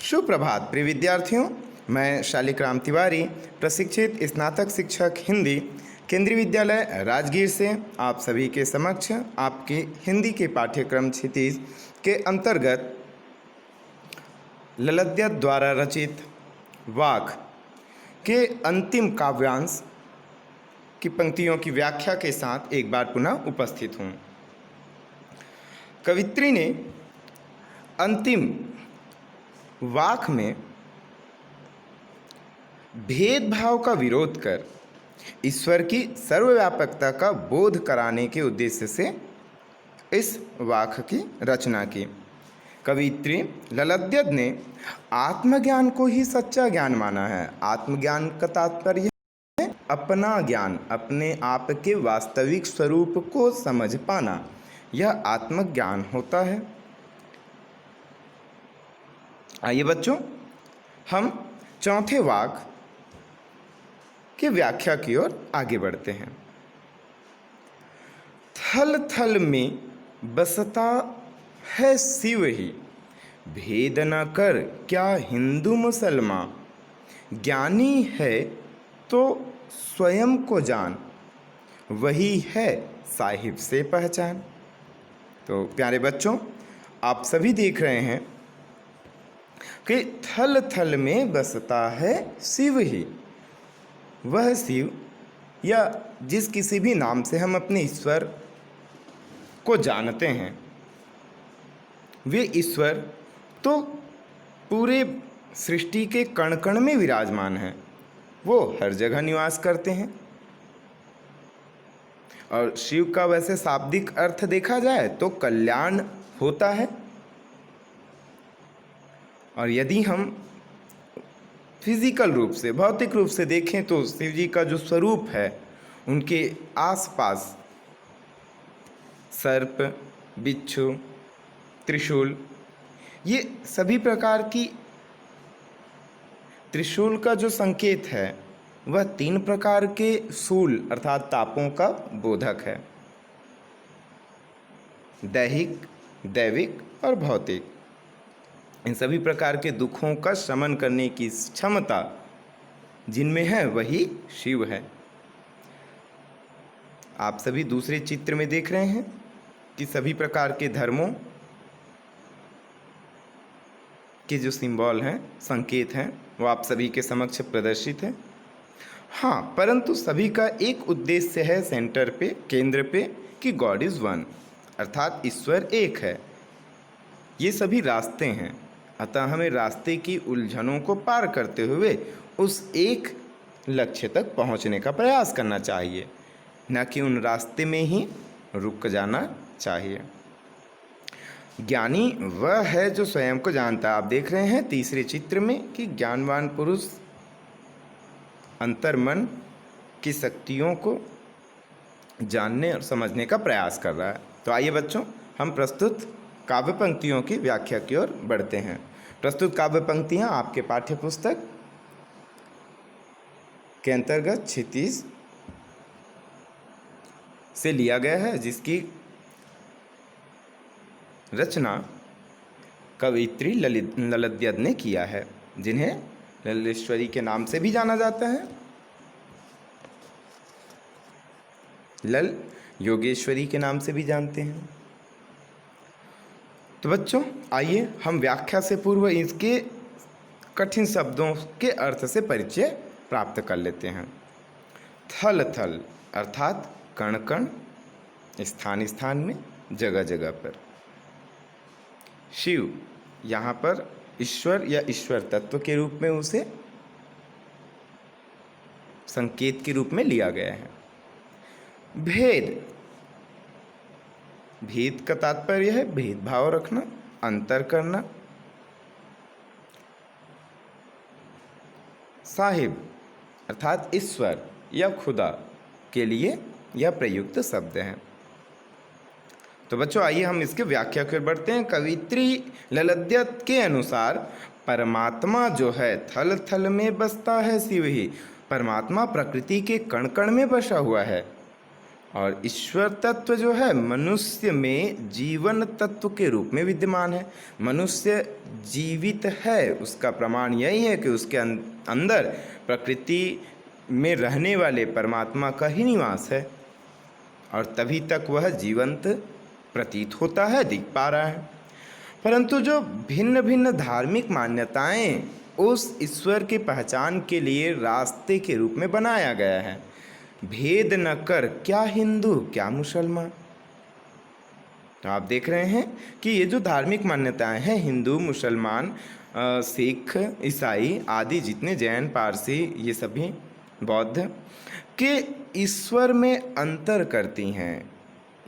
सुप्रभात प्रिय विद्यार्थियों, मैं शालिग्राम तिवारी, प्रशिक्षित स्नातक शिक्षक हिंदी, केंद्रीय विद्यालय राजगीर से आप सभी के समक्ष आपके हिंदी के पाठ्यक्रम क्षितिज के अंतर्गत ललद्यत द्वारा रचित वाक के अंतिम काव्यांश की पंक्तियों की व्याख्या के साथ एक बार पुनः उपस्थित हूँ। कवित्री ने अंतिम वाक में भेदभाव का विरोध कर ईश्वर की सर्वव्यापकता का बोध कराने के उद्देश्य से इस वाक की रचना की। कवित्री ललद्यत ने आत्मज्ञान को ही सच्चा ज्ञान माना है। आत्मज्ञान का तात्पर्य है अपना ज्ञान, अपने आप के वास्तविक स्वरूप को समझ पाना, यह आत्मज्ञान होता है। आइए बच्चों, हम चौथे वाक की व्याख्या की ओर आगे बढ़ते हैं। थल थल में बसता है शिव ही, भेद न कर क्या हिंदू मुसलमान, ज्ञानी है तो स्वयं को जान, वही है साहिब से पहचान। तो प्यारे बच्चों, आप सभी देख रहे हैं कि थल थल में बसता है शिव ही। वह शिव या जिस किसी भी नाम से हम अपने ईश्वर को जानते हैं, वे ईश्वर तो पूरे सृष्टि के कण कण में विराजमान हैं। वो हर जगह निवास करते हैं। और शिव का वैसे शाब्दिक अर्थ देखा जाए तो कल्याण होता है। और यदि हम फिजिकल रूप से, भौतिक रूप से देखें तो शिव जी का जो स्वरूप है, उनके आसपास सर्प, बिच्छू, त्रिशूल, ये सभी प्रकार की, त्रिशूल का जो संकेत है वह 3 प्रकार के शूल अर्थात तापों का बोधक है, दैहिक, दैविक और भौतिक। इन सभी प्रकार के दुखों का शमन करने की क्षमता जिनमें है वही शिव है। आप सभी दूसरे चित्र में देख रहे हैं कि सभी प्रकार के धर्मों के जो सिंबल हैं, संकेत हैं, वो आप सभी के समक्ष प्रदर्शित है। हाँ, परंतु सभी का एक उद्देश्य है सेंटर पे, केंद्र पे, कि गॉड इज़ वन, अर्थात ईश्वर एक है। ये सभी रास्ते हैं, अतः हमें रास्ते की उलझनों को पार करते हुए उस एक लक्ष्य तक पहुंचने का प्रयास करना चाहिए, न कि उन रास्ते में ही रुक जाना चाहिए। ज्ञानी वह है जो स्वयं को जानता है। आप देख रहे हैं तीसरे चित्र में कि ज्ञानवान पुरुष अंतर्मन की शक्तियों को जानने और समझने का प्रयास कर रहा है। तो आइए बच्चों, हम प्रस्तुत काव्य पंक्तियों की व्याख्या की ओर बढ़ते हैं। प्रस्तुत काव्य पंक्तियाँ आपके पाठ्य पुस्तक के अंतर्गत क्षितिज से लिया गया है, जिसकी रचना कवित्री ललद्यत ने किया है, जिन्हें ललितेश्वरी के नाम से भी जाना जाता है, लल योगेश्वरी के नाम से भी जानते हैं। तो बच्चों, आइए हम व्याख्या से पूर्व इसके कठिन शब्दों के अर्थ से परिचय प्राप्त कर लेते हैं। थल थल अर्थात कण कण, स्थान स्थान में, जगह जगह पर। शिव, यहाँ पर ईश्वर या ईश्वर तत्व के रूप में उसे संकेत के रूप में लिया गया है। भेद, भेद का तात्पर्य है भेदभाव रखना, अंतर करना। साहिब अर्थात ईश्वर या खुदा के लिए यह प्रयुक्त शब्द है। तो बच्चों, आइए हम इसके व्याख्या की ओर बढ़ते हैं। कवित्री ललद्यत के अनुसार परमात्मा जो है थल थल में बसता है शिव ही। परमात्मा प्रकृति के कण कण में बसा हुआ है और ईश्वर तत्व जो है मनुष्य में जीवन तत्व के रूप में विद्यमान है। मनुष्य जीवित है उसका प्रमाण यही है कि उसके अंदर प्रकृति में रहने वाले परमात्मा का ही निवास है और तभी तक वह जीवंत प्रतीत होता है, दिख पा रहा है। परंतु जो भिन्न भिन्न धार्मिक मान्यताएं उस ईश्वर की पहचान के लिए रास्ते के रूप में बनाया गया है। भेद न कर क्या हिंदू क्या मुसलमान। तो आप देख रहे हैं कि ये जो धार्मिक मान्यताएं हैं, हिंदू, मुसलमान, सिख, ईसाई आदि जितने, जैन, पारसी, ये सभी बौद्ध के ईश्वर में अंतर करती हैं।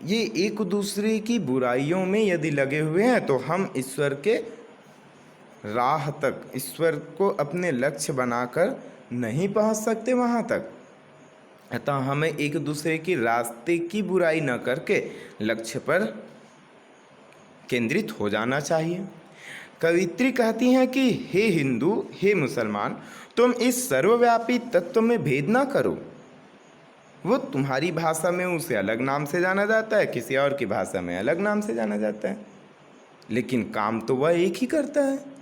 ये एक दूसरे की बुराइयों में यदि लगे हुए हैं तो हम ईश्वर के राह तक, ईश्वर को अपने लक्ष्य बनाकर नहीं पहुंच सकते वहां तक। अतः हमें एक दूसरे की रास्ते की बुराई न करके लक्ष्य पर केंद्रित हो जाना चाहिए। कवित्री कहती हैं कि हे हिंदू, हे मुसलमान, तुम इस सर्वव्यापी तत्व में भेद ना करो। वो तुम्हारी भाषा में उसे अलग नाम से जाना जाता है, किसी और की भाषा में अलग नाम से जाना जाता है, लेकिन काम तो वह एक ही करता है।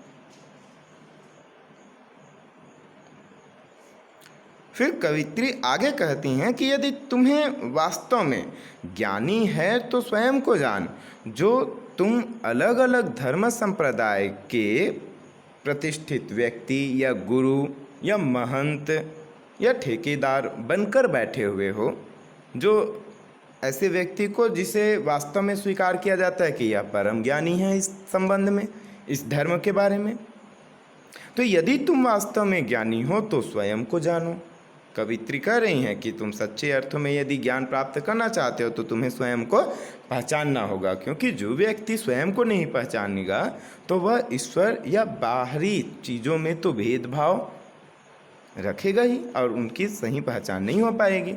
फिर कवित्री आगे कहती हैं कि यदि तुम्हें वास्तव में ज्ञानी है तो स्वयं को जान। जो तुम अलग अलग धर्म संप्रदाय के प्रतिष्ठित व्यक्ति या गुरु या महंत या ठेकेदार बनकर बैठे हुए हो, जो ऐसे व्यक्ति को जिसे वास्तव में स्वीकार किया जाता है कि यह परम ज्ञानी है इस संबंध में, इस धर्म के बारे में, तो यदि तुम वास्तव में ज्ञानी हो तो स्वयं को जानो। कवित्री कह रही हैं कि तुम सच्चे अर्थों में यदि ज्ञान प्राप्त करना चाहते हो तो तुम्हें स्वयं को पहचानना होगा, क्योंकि जो व्यक्ति स्वयं को नहीं पहचानेगा तो वह ईश्वर या बाहरी चीज़ों में तो भेदभाव रखेगा ही और उनकी सही पहचान नहीं हो पाएगी,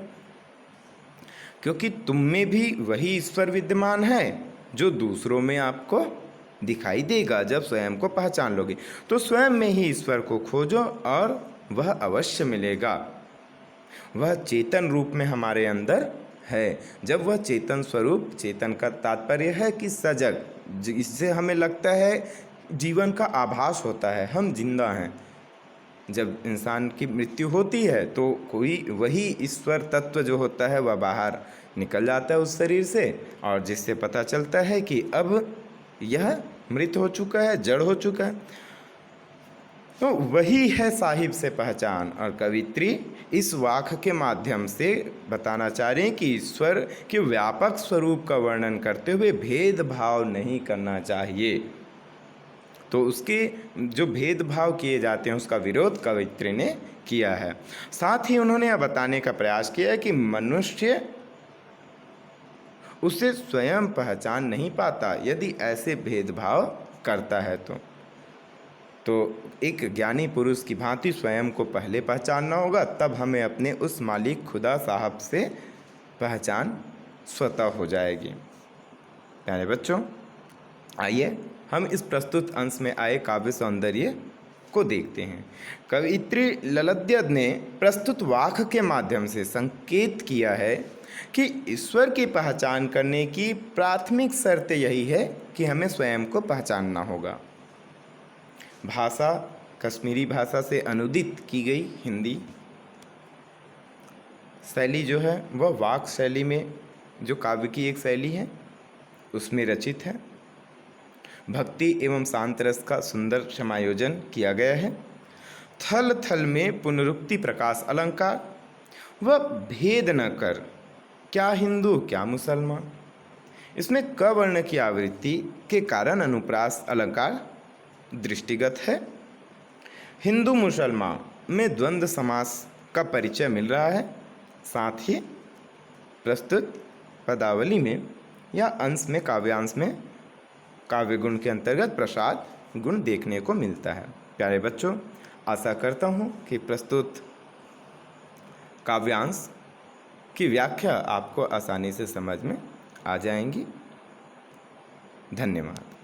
क्योंकि तुम में भी वही ईश्वर विद्यमान है जो दूसरों में आपको दिखाई देगा। जब स्वयं को पहचान लोगे तो स्वयं में ही ईश्वर को खोजो और वह अवश्य मिलेगा। वह चेतन रूप में हमारे अंदर है। जब वह चेतन स्वरूप, चेतन का तात्पर्य है कि सजग, इससे हमें लगता है जीवन का आभास होता है, हम जिंदा हैं। जब इंसान की मृत्यु होती है तो कोई वही ईश्वर तत्व जो होता है वह बाहर निकल जाता है उस शरीर से, और जिससे पता चलता है कि अब यह मृत हो चुका है, जड़ हो चुका है। तो वही है साहिब से पहचान। और कवित्री इस वाक के माध्यम से बताना चाह रहे हैं कि ईश्वर के व्यापक स्वरूप का वर्णन करते हुए भेदभाव नहीं करना चाहिए। तो उसके जो भेदभाव किए जाते हैं उसका विरोध कवित्री ने किया है। साथ ही उन्होंने यह बताने का प्रयास किया है कि मनुष्य उसे स्वयं पहचान नहीं पाता यदि ऐसे भेदभाव करता है तो एक ज्ञानी पुरुष की भांति स्वयं को पहले पहचानना होगा, तब हमें अपने उस मालिक खुदा साहब से पहचान स्वतः हो जाएगी। प्यारे बच्चों, आइए हम इस प्रस्तुत अंश में आए काव्य सौंदर्य को देखते हैं। कवित्री ललद्यद ने प्रस्तुत वाक के माध्यम से संकेत किया है कि ईश्वर की पहचान करने की प्राथमिक शर्त यही है कि हमें स्वयं को पहचानना होगा। भाषा कश्मीरी भाषा से अनुदित की गई हिंदी शैली जो है वह वाक शैली में, जो काव्य की एक शैली है, उसमें रचित है। भक्ति एवं शांत रस का सुंदर समायोजन किया गया है। थल थल में पुनरुक्ति प्रकाश अलंकार व भेद न कर क्या हिंदू क्या मुसलमान, इसमें क वर्ण की आवृत्ति के कारण अनुप्रास अलंकार दृष्टिगत है। हिंदू मुसलमान में द्वंद्व समास का परिचय मिल रहा है। साथ ही प्रस्तुत पदावली में या अंश में, काव्यांश में काव्य गुण के अंतर्गत प्रसाद गुण देखने को मिलता है। प्यारे बच्चों, आशा करता हूँ कि प्रस्तुत काव्यांश की व्याख्या आपको आसानी से समझ में आ जाएंगी। धन्यवाद।